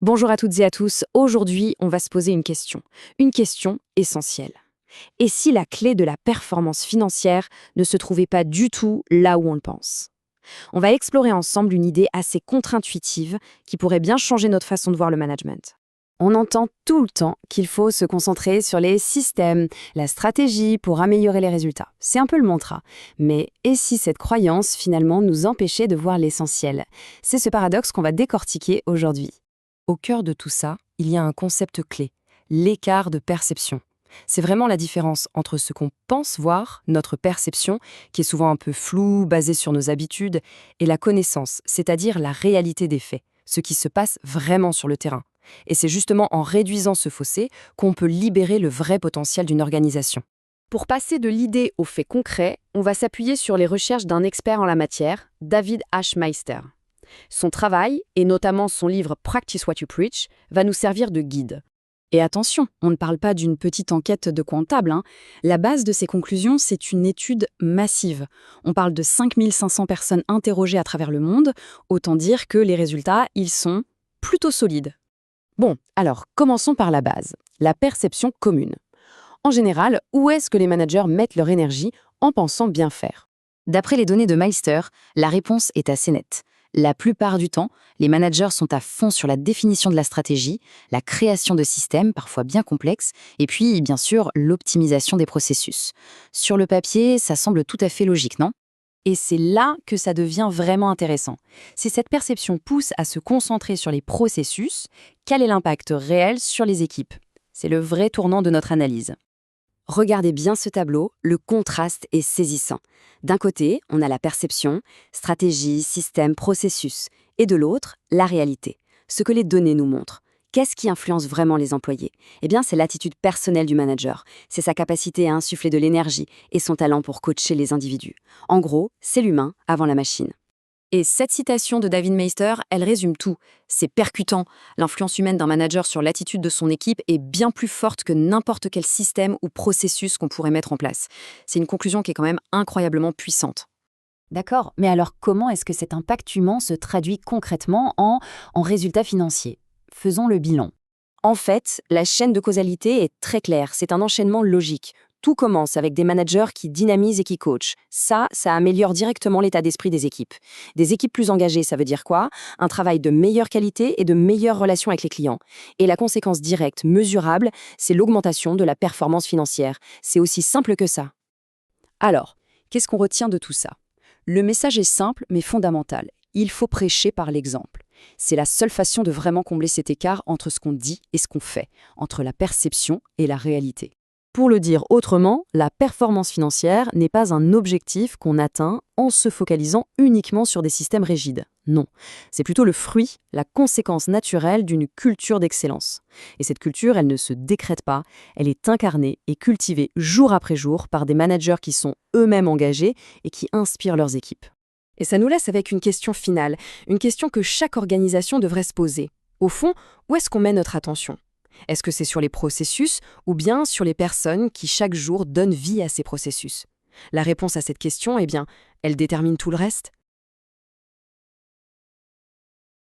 Bonjour à toutes et à tous. Aujourd'hui, on va se poser une question essentielle. Et si la clé de la performance financière ne se trouvait pas du tout là où on le pense? On va explorer ensemble une idée assez contre-intuitive qui pourrait bien changer notre façon de voir le management. On entend tout le temps qu'il faut se concentrer sur les systèmes, la stratégie pour améliorer les résultats. C'est un peu le mantra. Mais et si cette croyance finalement nous empêchait de voir l'essentiel? C'est ce paradoxe qu'on va décortiquer aujourd'hui. Au cœur de tout ça, il y a un concept clé, l'écart de perception. C'est vraiment la différence entre ce qu'on pense voir, notre perception, qui est souvent un peu floue, basée sur nos habitudes, et la connaissance, c'est-à-dire la réalité des faits, ce qui se passe vraiment sur le terrain. Et c'est justement en réduisant ce fossé qu'on peut libérer le vrai potentiel d'une organisation. Pour passer de l'idée au fait concret, on va s'appuyer sur les recherches d'un expert en la matière, David H. Meister. Son travail, et notamment son livre Practice What You Preach, va nous servir de guide. Et attention, on ne parle pas d'une petite enquête de comptable. La base de ces conclusions, c'est une étude massive. On parle de 5500 personnes interrogées à travers le monde, autant dire que les résultats, ils sont plutôt solides. Bon, alors, commençons par la base, la perception commune. En général, où est-ce que les managers mettent leur énergie en pensant bien faire? D'après les données de Meister, la réponse est assez nette. La plupart du temps, les managers sont à fond sur la définition de la stratégie, la création de systèmes, parfois bien complexes, et puis, bien sûr, l'optimisation des processus. Sur le papier, ça semble tout à fait logique, non? Et c'est là que ça devient vraiment intéressant. Si cette perception pousse à se concentrer sur les processus, quel est l'impact réel sur les équipes? C'est le vrai tournant de notre analyse. Regardez bien ce tableau, le contraste est saisissant. D'un côté, on a la perception, stratégie, système, processus, et de l'autre, la réalité, ce que les données nous montrent. Qu'est-ce qui influence vraiment les employés? Eh bien, c'est l'attitude personnelle du manager, c'est sa capacité à insuffler de l'énergie et son talent pour coacher les individus. En gros, c'est l'humain avant la machine. Et cette citation de David Meister, elle résume tout. C'est percutant. L'influence humaine d'un manager sur l'attitude de son équipe est bien plus forte que n'importe quel système ou processus qu'on pourrait mettre en place. C'est une conclusion qui est quand même incroyablement puissante. D'accord, mais alors comment est-ce que cet impact humain se traduit concrètement en résultats financiers? Faisons le bilan. En fait, la chaîne de causalité est très claire. C'est un enchaînement logique. Tout commence avec des managers qui dynamisent et qui coachent. Ça améliore directement l'état d'esprit des équipes. Des équipes plus engagées, ça veut dire quoi? Un travail de meilleure qualité et de meilleures relations avec les clients. Et la conséquence directe, mesurable, c'est l'augmentation de la performance financière. C'est aussi simple que ça. Alors, qu'est-ce qu'on retient de tout ça? Le message est simple mais fondamental. Il faut prêcher par l'exemple. C'est la seule façon de vraiment combler cet écart entre ce qu'on dit et ce qu'on fait, entre la perception et la réalité. Pour le dire autrement, la performance financière n'est pas un objectif qu'on atteint en se focalisant uniquement sur des systèmes rigides. Non, c'est plutôt le fruit, la conséquence naturelle d'une culture d'excellence. Et cette culture, elle ne se décrète pas, elle est incarnée et cultivée jour après jour par des managers qui sont eux-mêmes engagés et qui inspirent leurs équipes. Et ça nous laisse avec une question finale, une question que chaque organisation devrait se poser. Au fond, où est-ce qu'on met notre attention? Est-ce que c'est sur les processus ou bien sur les personnes qui chaque jour donnent vie à ces processus? La réponse à cette question, eh bien, elle détermine tout le reste.